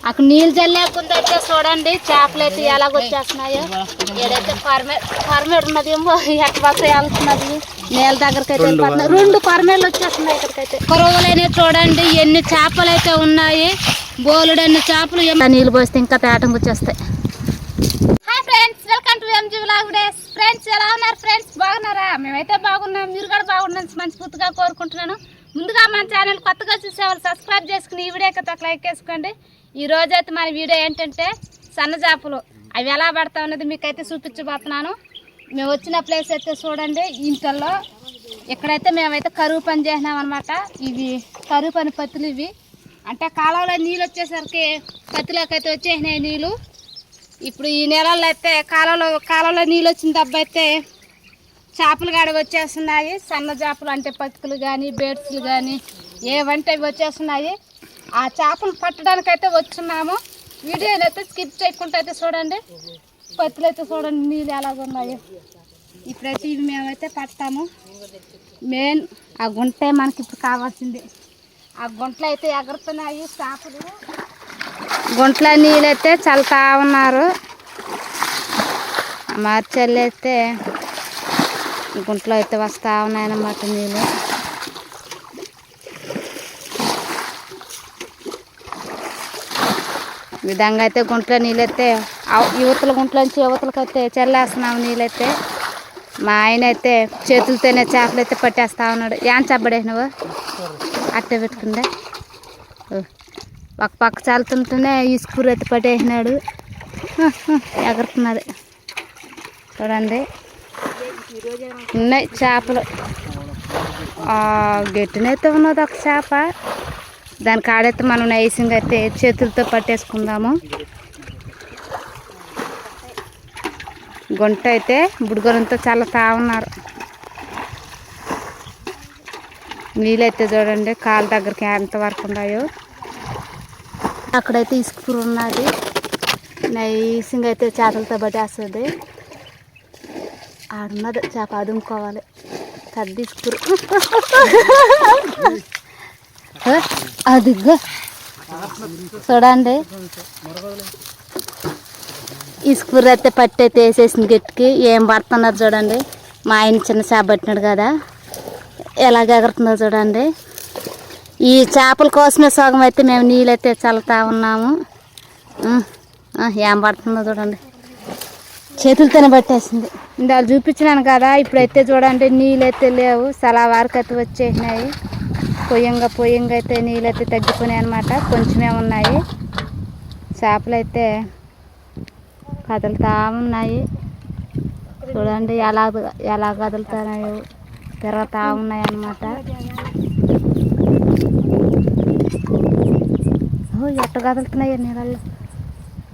అక్కడ నీళ్ళు జల్లేకుందైతే చూడండి చేపలు అయితే ఎలాగొచ్చేస్తున్నాయో. ఏదైతే ఫార్మేట్ ఉన్నదేమో ఎట్ట బస్సు వెళ్తున్నది నీళ్ళ దగ్గరికి అయితే వెళ్ళిపోతున్నాయి. 2 ఫార్మేట్లు వచ్చేస్తున్నాయి ఇక్కడికైతే. కొరవలైనా చూడండి ఎన్ని చేపలు అయితే ఉన్నాయి, బోలుడన్ని చేపలు. నీళ్ళు పోస్తే ఇంకా తేటంగా వచ్చేస్తాయి. Hi friends, welcome to MG vlog days. Friends ఎలా ఉన్నారు ఫ్రెండ్స్? బాగున్నారా? మేమైతే బాగున్నాం, మీరు కూడా బాగుండాలని మనస్ఫూర్తిగా కోరుకుంటున్నాను. ముందుగా మన ఛానల్ కొత్తగా చూసేవాళ్ళు సబ్స్క్రైబ్ చేసుకుని ఈ వీడియోకి ఒక లైక్ వేసుకోండి. ఈ రోజైతే మన వీడియో ఏంటంటే సన్న చేపలు అవి ఎలా పడతా ఉన్నది మీకైతే చూపించబోతున్నాను. మేము వచ్చిన ప్లేస్ అయితే చూడండి, ఇంతలో ఇక్కడైతే మేమైతే కరువు పని చేసినాం అనమాట. ఇవి కరువు పని పత్తులు. ఇవి అంటే కాలంలో నీళ్ళు వచ్చేసరికి పత్తులోకి అయితే వచ్చేసినాయి నీళ్ళు. ఇప్పుడు ఈ నెలల్లో అయితే కాలంలో నీళ్ళు వచ్చిన దెబ్బ అయితే చేపలు కాడ వచ్చేస్తున్నాయి. సన్న చేపలు అంటే పత్తులు కానీ బేడ్స్లు కానీ ఏవంటే అవి వచ్చేస్తున్నాయి. ఆ చేపలు పట్టడానికి అయితే వచ్చున్నాము. వీడియోని అయితే స్కిప్ చేయకుండా అయితే చూడండి. పత్తులు అయితే చూడండి నీళ్ళు ఎలాగున్నాయి. ఇప్పుడైతే ఇవి మేమైతే పడతాము. మెయిన్ ఆ గుంటే మనకి ఇప్పుడు కావాల్సింది. ఆ గుంటలు అయితే ఎగురుతున్నాయి చేపలు. గుంటల నీళ్ళు అయితే చల్లుతా ఉన్నారు. మార్చల్లి అయితే గుంటలో అయితే వస్తూ ఉన్నాయన్నమాట నీళ్ళు. ఈ విధంగా అయితే గుంటలో నీళ్ళైతే యువతల గుంటల నుంచి యువతలకైతే చల్లేస్తున్నాము నీళ్ళైతే. మా ఆయన అయితే చేతులతోనే చేపలు అయితే పట్టేస్తా ఉన్నాడు. ఏం చెప్పబడే నువ్వు అట్టే పెట్టుకుందా? ఒక పక్క చల్లుతుంటేనే ఇసుకూరు అయితే పట్టేసినాడు. ఎగురుతున్నది చూడండి. ఉన్నాయి చేపలు. గట్టినైతే ఉన్నది ఒక చేప. దాని కాడైతే మనం నైసింగ్ అయితే చేతులతో పట్టేసుకుందాము. గుంట అయితే బుడుగొలంతో చల్లుతా ఉన్నారు. నీళ్ళైతే చూడండి కాళ్ళ దగ్గరికి ఎంతవరకు ఉన్నాయో. అక్కడైతే ఇసుకూరు ఉన్నది. నైసింగ్ అయితే చేతులతో పట్టేస్తుంది. ఆడున్నది చేప అదుముకోవాలి. పెద్ద ఇసుకూరు అదిగో చూడండి. ఇసుకూరు అయితే పట్టి అయితే వేసేసింది గట్టికి. ఏం పడుతున్నారు చూడండి. మా ఆయన చిన్న చేప పట్టినాడు కదా ఎలాగ ఎగురుతుందో చూడండి. ఈ చేపల కోసమే సగం అయితే మేము నీళ్ళైతే చల్లుతా ఉన్నాము. ఏం పడుతుందో చూడండి. చేతులతోనే పట్టేసింది. ఇందాక చూపించినాను కదా. ఇప్పుడైతే చూడండి నీళ్ళైతే లేవు. చాలా వరకు అయితే వచ్చేసినాయి. పొయ్యంగా అయితే నీళ్ళైతే తగ్గిపోయినాయి అనమాట. కొంచెమే ఉన్నాయి. చేపలు అయితే కదులుతూ ఉన్నాయి. చూడండి ఎలా కదులుతున్నాయో, తిరుగుతూ ఉన్నాయి అన్నమాట. ఎట్ట కదులుతున్నాయి నీళ్ళల్లో.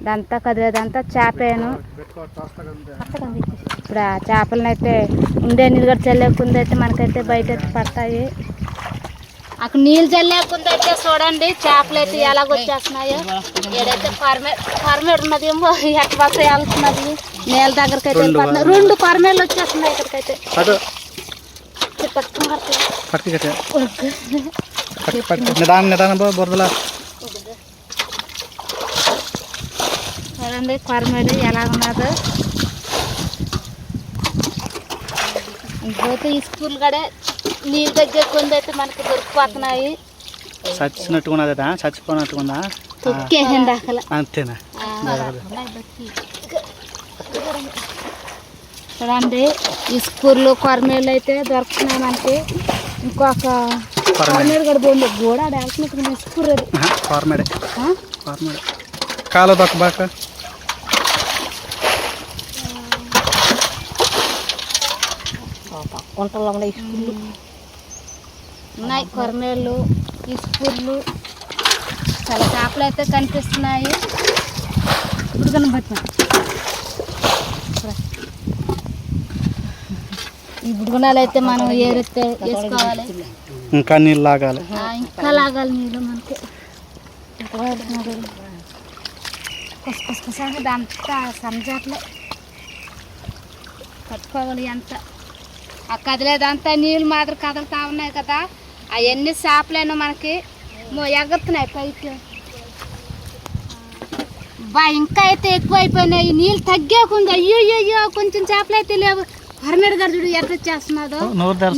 ఇదంతా కదిలేదంతా చేపేను. ఇప్పుడు ఆ చేపలను అయితే ఉండే నీళ్ళు కూడా చల్లేకుందైతే మనకైతే బయట అయితే పడతాయి. అక్కడ నీళ్ళు చల్లేకుందైతే చూడండి చేపలు అయితే ఎలాగొచ్చేస్తున్నాయో. ఏదైతే ఫార్మేట్ ఉన్నదేమో ఎట్ట బస్సు వెళ్తున్నది నీళ్ళ దగ్గరికి అయితే వెళ్ళిపోతున్నాయి. 2 ఫార్మేట్లు వచ్చేస్తున్నాయి ఇక్కడికైతే. చూడండి ఫార్మేట్ ఎలా ఉన్నదో. ఇంకోతే ఈ స్కూల్ కూడా నీళ్ళ దగ్గర కొందైతే మనకి దొరికిపోతున్నాయి. చచ్చినట్టుకున్నదా చచ్చిపోయినట్టుకుందా? తొక్కేసింది అసలు. అంతేనా? చూడండి ఈ స్కూల్లో కొరమేళ్ళు అయితే దొరుకుతున్నాయి మనకి. ఇంకొక కొరమేడు కూడా పోయింది. గోడ ఆడుతున్నట్టు స్కూర్ అది ఫార్మేడే కాలు దొక్కబాక. గుంటల్లో కూడా ఇసుకూర్లు ఉన్నాయి. కొరమేళ్ళు ఇసుకూర్లు చాలా చేపలు అయితే కనిపిస్తున్నాయి. ఇప్పుడు కనబట్టిన ఈ బుడుగునాలు అయితే మనం ఏరైతే వేసుకోవాలి. ఇంకా నీళ్ళు లాగాలి. ఇంకా లాగాలి నీళ్ళు మనకి. అంతా సంజాట్లే పట్టుకోవాలి. అంతా ఆ కదిలేదంతా నీళ్ళు మాత్రం కదులుతూ ఉన్నాయి కదా. అవన్నీ చేపలైనా మనకి ఎగురుతున్నాయి పైకి. బా ఇంకా అయితే ఎక్కువ అయిపోయినాయి, నీళ్ళు తగ్గాకుండా. అయ్యో కొంచెం చేపలు అయితే లేవు. హర్మేడ్ గారు చూడు ఎట్లా చేస్తున్నాదో.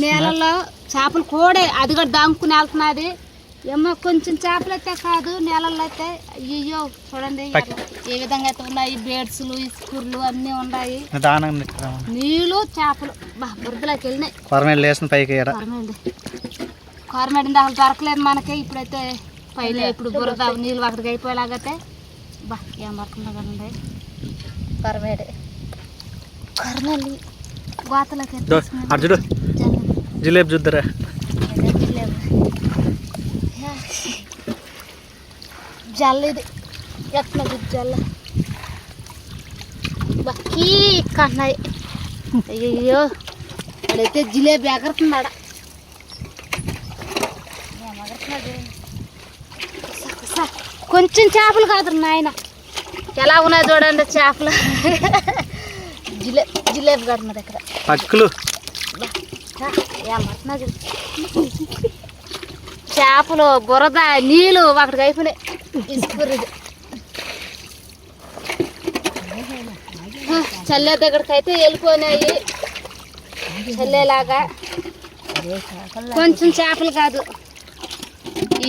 నేలలో చేపలు కూడా అది కూడా దాంకుని వెళ్తున్నది. ఏమో కొంచెం చేపలు అయితే కాదు, నేలల్లో అయితే అయ్యో చూడండి ఏ విధంగా అయితే ఉన్నాయి. బేడ్స్లు ఇసుకూర్లు అన్నీ ఉన్నాయి. నీళ్ళు చేపలు బా బురదలోకి వెళ్ళినాయి. కార్మేడ్ అసలు దొరకలేదు మనకి. ఇప్పుడైతే పైన ఇప్పుడు బురద నీళ్ళు అక్కడికి అయిపోయేలాగైతే బా ఏం పడుతుందో కదండి. కార్మేడ్ గోతలకి జిలేబీ చూద్దరా. జల్ల ఇది ఎట్లా జల్ల బక్కీ కన్నాయి. అయ్యో అడైతే జిలేబీ ఎగరుతున్నాడ. కొంచెం చేపలు కాదు నాయన, ఎలా ఉన్నాయి చూడండి చేపలు. జిలేబీ కడుతున్నది ఇక్కడ పక్కులు. ఏమన్నా చేపలు బురద నీళ్ళు అక్కడికి అయిపోయినాయి. ఇసుకురుది చల్లే దగ్గరికి అయితే వెళ్ళిపోయినాయి. చల్లేలాగా కొంచెం చేపలు కాదు.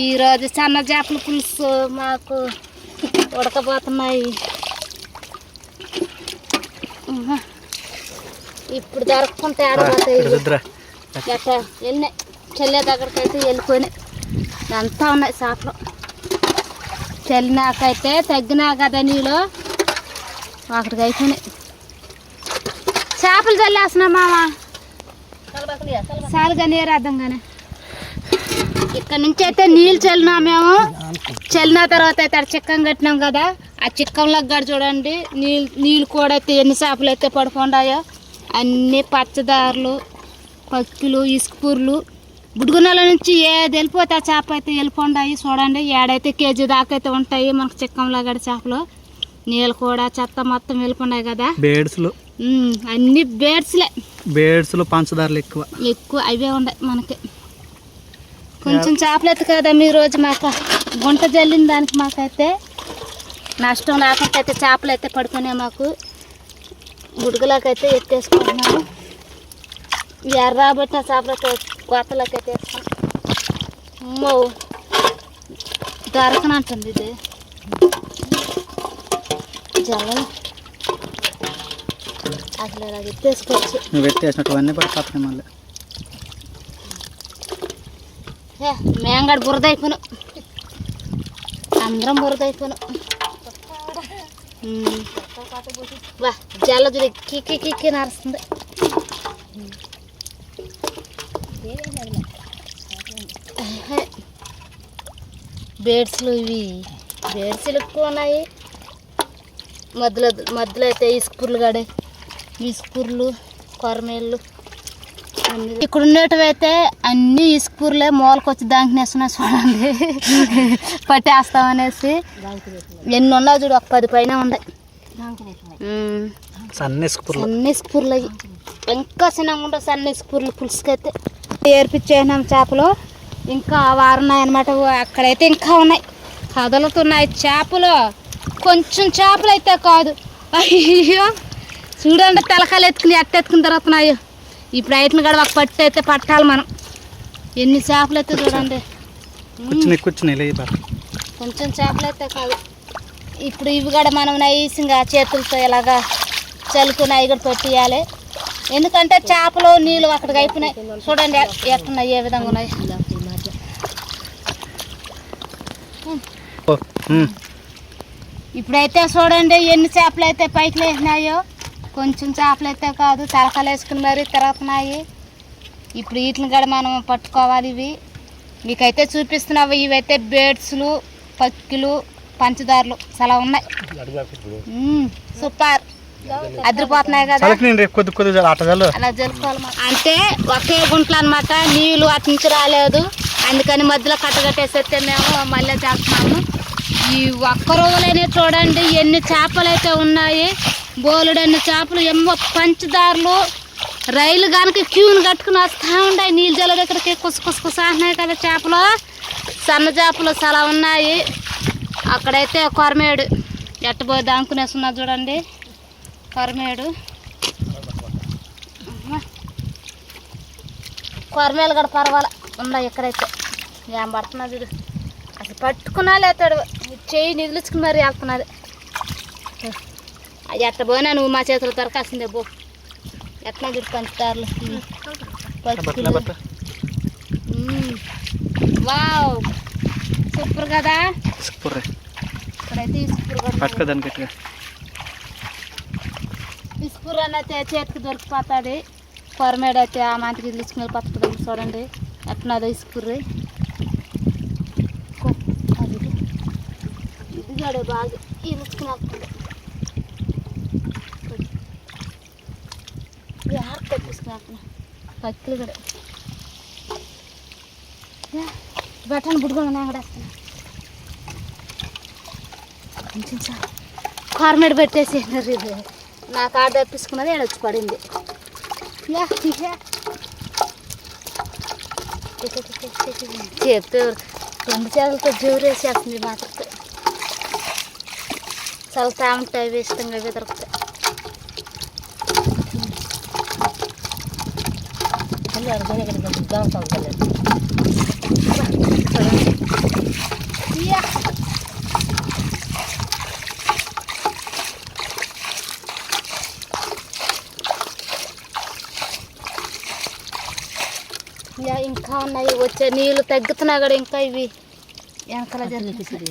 ఈరోజు సన్న చేపల పులుసు మాకు ఉడకబోతున్నాయి. ఇప్పుడు దొరకకుంటే ఆడబోతాయి. ఎట్లా వెళ్ళినాయి చల్లే దగ్గరికి అయితే వెళ్ళిపోయినాయి. అంతా ఉన్నాయి చేపలు. చల్లినాకైతే తగ్గినా కదా నీళ్ళు అక్కడికి అయిపోయినాయి. చేపలు చల్లేస్తున్నా మామ సాలుగా నీరు అర్థంగానే. ఇక్కడ నుంచి అయితే నీళ్ళు చల్లినా మేము. చల్లిన తర్వాత అయితే అక్కడ చిక్కం కట్టినాం కదా, ఆ చిక్కంలో గడి చూడండి నీళ్ళు కూడా అయితే ఎన్ని చేపలు అయితే పడుకుంటాయో. అన్నీ పచ్చదారులు పక్కులు ఇసుకపూర్లు బుడుగునల నుంచి ఏది వెళ్ళిపోతే ఆ చేప అయితే వెళ్ళిపోండాయి. చూడండి ఏడైతే కేజీ దాకా అయితే ఉంటాయి మనకు చిక్కంలో గడి చేపలు. నీళ్ళు కూడా చెత్త మొత్తం వెళ్ళిపోయినాయి కదా. బేడ్స్లు అన్ని బేడ్స్లు పంచదారులు ఎక్కువ అవే ఉన్నాయి మనకి. కొంచెం చేపలు అయితే కదా మీ రోజు మాకు గుంట జల్లిన దానికి మాకైతే నష్టం లేకుండా అయితే చేపలు అయితే పడుకున్నాయి. మాకు గుడుగులకైతే ఎత్తేసుకుంటున్నాము. ఎర్రబెట్టిన చేపలతో కోతలకి అయితే అమ్మో దొరకనంటుంది ఇది జల్ల. అసలు అది ఎత్తేసుకోవచ్చు. ఎత్తేసినట్టువన్నీ పడిపోతాయి మళ్ళీ. మేంగడ బురద అయిపోను, అందరం బురద అయిపోను. బా జల్ల చూడు కిక్కి కిక్కి నరుస్తుంది. బేడ్స్లు ఇవి బేడ్స్లు ఎక్కువ ఉన్నాయి. మధ్యలో అయితే ఇసుకూర్లు గడే ఇసుకూర్లు కొరమేళ్ళు ఇక్కడ ఉండేటివి అయితే అన్ని ఇసుకూర్లే మూలకొచ్చి దానికి నేస్తున్నాయి. చూడండి పట్టేస్తామనేసి ఎన్ని ఉన్నాయి చూడు, ఒక 10 పైన ఉన్నాయి. అన్ని ఇసుకూర్లు అవి ఇంకా చిన్నగా ఉంటాయి. సన్న ఇసుకూర్లు పులుసుకైతే ఏర్పించేసినాం చేపలు. ఇంకా వారున్నాయన్నమాట. అక్కడైతే ఇంకా ఉన్నాయి, కదులుతున్నాయి చేపలు. కొంచెం చేపలు అయితే కాదు. అయ్యో చూడండి తలకాయలు ఎత్తుకుని తిరుగుతున్నాయి. ఇప్పుడు ఐటిని కూడా ఒక పట్టు అయితే పట్టాలి మనం. ఎన్ని చేపలు అయితే చూడండి. కొంచెం చేపలు అయితే కాదు. ఇప్పుడు ఇవి కూడా మనం నైసింగా చేతులతో ఇలాగా చల్లుకుని అవి కూడా పెట్టేయాలి. ఎందుకంటే చేపలు నీళ్ళు అక్కడికి అయిపోయినాయి. చూడండి ఎట్టున్నాయి, ఏ విధంగా ఉన్నాయి. ఇప్పుడైతే చూడండి ఎన్ని చేపలు అయితే పైకి లేచినాయో. కొంచెం చేపలు అయితే కాదు, తలకాయలు వేసుకుని మరీ తిరుగుతున్నాయి. ఇప్పుడు వీటిని కూడా మనం పట్టుకోవాలి. ఇవి మీకైతే చూపిస్తున్నావు. ఇవైతే బేడ్స్లు పక్కిలు పంచదారులు చాలా ఉన్నాయి. సూపర్ అదిరిపోతున్నాయి కదా. అలా జరుపుకోవాలి అంటే ఒకే గుంటలు అనమాట. నీళ్ళు అటు నుంచి రాలేదు, అందుకని మధ్యలో కట్టగట్టేసేస్తే మేము మళ్ళీ చేస్తున్నాము. ఈ ఒక్క రోజులైనా చూడండి ఎన్ని చేపలు అయితే ఉన్నాయి. బోలెడన్ని చేపలు. ఏమో పంచదారులు రైలు కనుక క్యూని కట్టుకుని వస్తూ ఉన్నాయి. నీళ్ళు జల దగ్గరికి కుసకుసకుసాఉన్నాయి కదా చేపలు. సన్న చేపలు చాలా ఉన్నాయి. అక్కడైతే కొరమేడు ఎట్టబోయి దాంకునేస్తున్నా చూడండి కొరమేడు. కొరమేలు కూడా పర్వాలే ఉన్నాయి ఇక్కడైతే. ఏం పడుతున్నా చూడు, అసలు పట్టుకున్నా లేతాడు చెయ్యి నిధులుచుకుని మరి వెళ్తున్నది. అది ఎట్ట పోయినా నువ్వు మా చేతులు దొరకాల్సిందే పో. ఎట్లా చూడు పంచుతారులు వావ్ సూపర్ కదా. సూపర్ ఇక్కడైతే ఇసుకూర అయితే చేతికి దొరికిపోతుంది. కొరమేడు అయితే ఆ మాటికి ఇల్లుచుకుని పట్టుకుంటుంది చూడండి ఎట్నదో ఇసుకూర్రి. ఇదిగాడు బాగా ఇల్లుచుకుని వస్తుంది. తీసుకుని పక్కలు కూడా బట్టను బుడ్డుకొని అంగడేస్తున్నా. కొంచెం సార్ కొరమేడు పెట్టేసి ఇది నా కాడ తెప్పించుకున్నది ఏడొచ్చి పడింది. చెప్తే రెండు చేతులతో జోరేసేస్తుంది మాటతో. చల్లుతా ఉంటాయి ఇష్టంగా ఇవి దొరుకుతాయి. ఇంకా ఉన్నాయి వచ్చే నీళ్ళు తగ్గుతున్నా కూడా ఇంకా ఇవి వెనకాల జరుగుతుంది.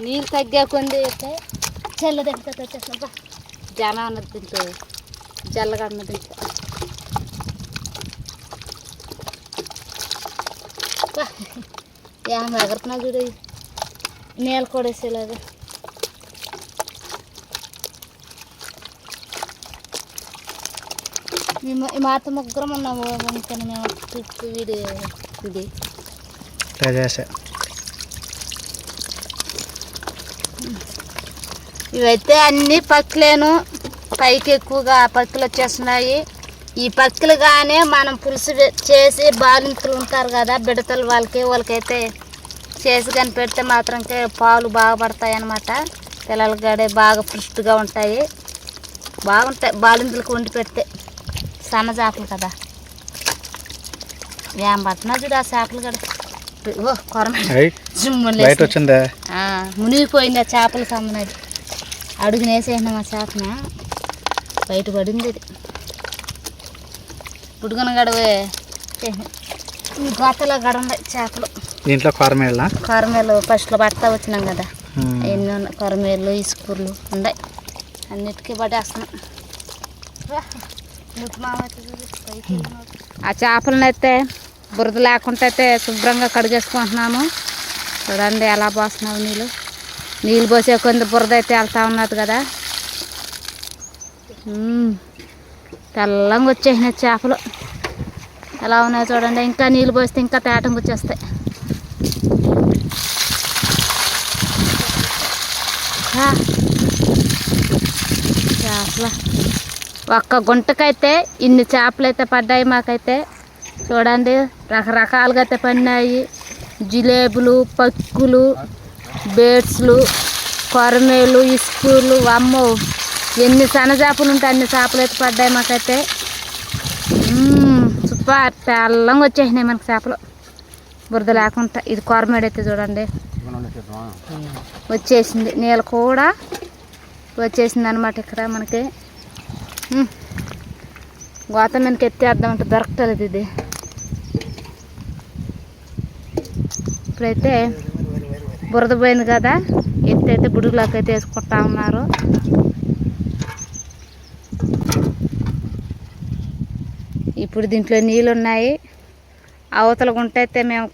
నీళ్ళు తగ్గా కొంది అయితే చెల్ల దగ్గర వచ్చేస్తా. జన అన్నది తింటే జల్లగా అన్నది తింటే ఏం ఎగరుతున్నా చూడు నీళ్ళు కొడేసేలాగా. మాత ముగ్గురం ఉన్నాము. అందుకని మేము ట్రిప్ వీడి ఇది ఇవైతే అన్నీ పక్కలేను. పైకి ఎక్కువగా పక్కలు వచ్చేస్తున్నాయి. ఈ పక్కలుగానే మనం పులుసు చేసి బాలింతలు ఉంటారు కదా బిడతలు వాళ్ళకైతే చేసి కానీ పెడితే మాత్రం పాలు బాగా పడతాయి అన్నమాట. పిల్లల గడే బాగా పుష్టిగా ఉంటాయి, బాగుంటాయి బాలింతలకు వండి పెడితే. సన్న చేపలు కదా ఏం పట్టినా చూడు ఆ చేపలు గడ. ఓ కొరమేడు వచ్చిందా మునిగిపోయింది ఆ చేపలు సమ్మనది. అడుగునేసేసినాం ఆ చేపన బయట పడింది. అది పుడుగున గడవే గోతలో గడ ఉన్నాయి చేపలు. దీంట్లో కొరమేలు ఫస్ట్లో పడతా వచ్చినాం కదా ఎన్ని ఉన్నాయి. కొరమేలు ఇసుకూర్లు ఉన్నాయి అన్నిటికీ పడేస్తున్నాం. ఆ చేపలను అయితే బురద లేకుండా అయితే శుభ్రంగా కడిగేసుకుంటున్నాము. చూడండి ఎలా పోస్తున్నావు నీళ్ళు పోసే కొంత బురద అయితే వెళ్తా ఉన్నది కదా. తెల్లంగా వచ్చేసినాయి చేపలు ఎలా ఉన్నాయో చూడండి. ఇంకా నీళ్ళు పోస్తే ఇంకా తేటంగా వచ్చేస్తాయి. చేపల ఒక్క గుంటకైతే ఇన్ని చేపలు అయితే పడ్డాయి మాకైతే. చూడండి రకరకాలుగా అయితే పడినాయి. జిలేబులు, పక్కులు, బేట్స్లు, కొరమేలు, ఇసుకూర్లు. అమ్మో ఎన్ని సన్న చేపలు ఉంటే అన్ని చేపలు అయితే పడ్డాయి మాకైతే. సూపర్ తెల్లంగా వచ్చేసినాయి మనకి చేపలు బురద లేకుండా. ఇది కొరమేడు అయితే చూడండి వచ్చేసింది, నీళ్ళు కూడా వచ్చేసింది అనమాట. ఇక్కడ మనకి గోత మీదకి ఎత్తేద్దామంటే దొరకలేదు ఇది. ఇప్పుడైతే బురద పోయింది కదా ఎత్తైతే బుడుగులోకి అయితే వేసుకుంటా ఉన్నారు. ఇప్పుడు దీంట్లో నీళ్ళు ఉన్నాయి. అవతల గుంట అయితే మేము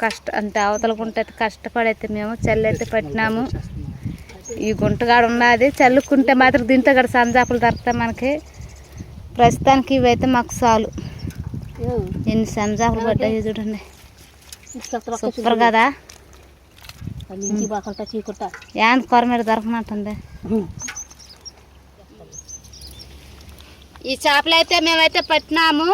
అవతల గుంట అయితే కష్టపడైతే మేము చల్లైతే పట్టినాము. ఈ గుంటగాడు ఉన్నది చల్లుకుంటే మాత్రం దీంతో కూడా సంజాపులు దొరుకుతాయి మనకి. ప్రస్తుతానికి ఇవైతే మాకు చాలు. ఎన్ని సంజాపులు పడ్డాయి చూడండి సూపర్ కదా. ఏంది కొరమేడు దొరకనట్టుంది. ఈ చేపలు అయితే మేమైతే పట్టినాము.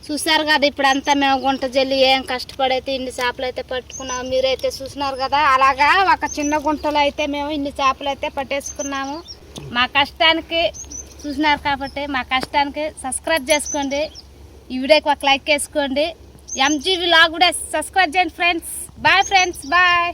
చూసారు కదా ఇప్పుడంతా మేము గుంట జల్లి ఏం కష్టపడైతే ఇన్ని చేపలు అయితే పట్టుకున్నాము. మీరైతే చూసినారు కదా అలాగా ఒక చిన్న గుంటలో అయితే మేము ఇన్ని చేపలు అయితే పట్టేసుకున్నాము. మా కష్టానికి చూసినారు కాబట్టి మా కష్టానికి సబ్స్క్రైబ్ చేసుకోండి. ఈ వీడియోకి ఒక లైక్ వేసుకోండి. ఎంజీ వ్లాగ్ కూడా సబ్స్క్రైబ్ చేయండి ఫ్రెండ్స్. Bye friends, bye.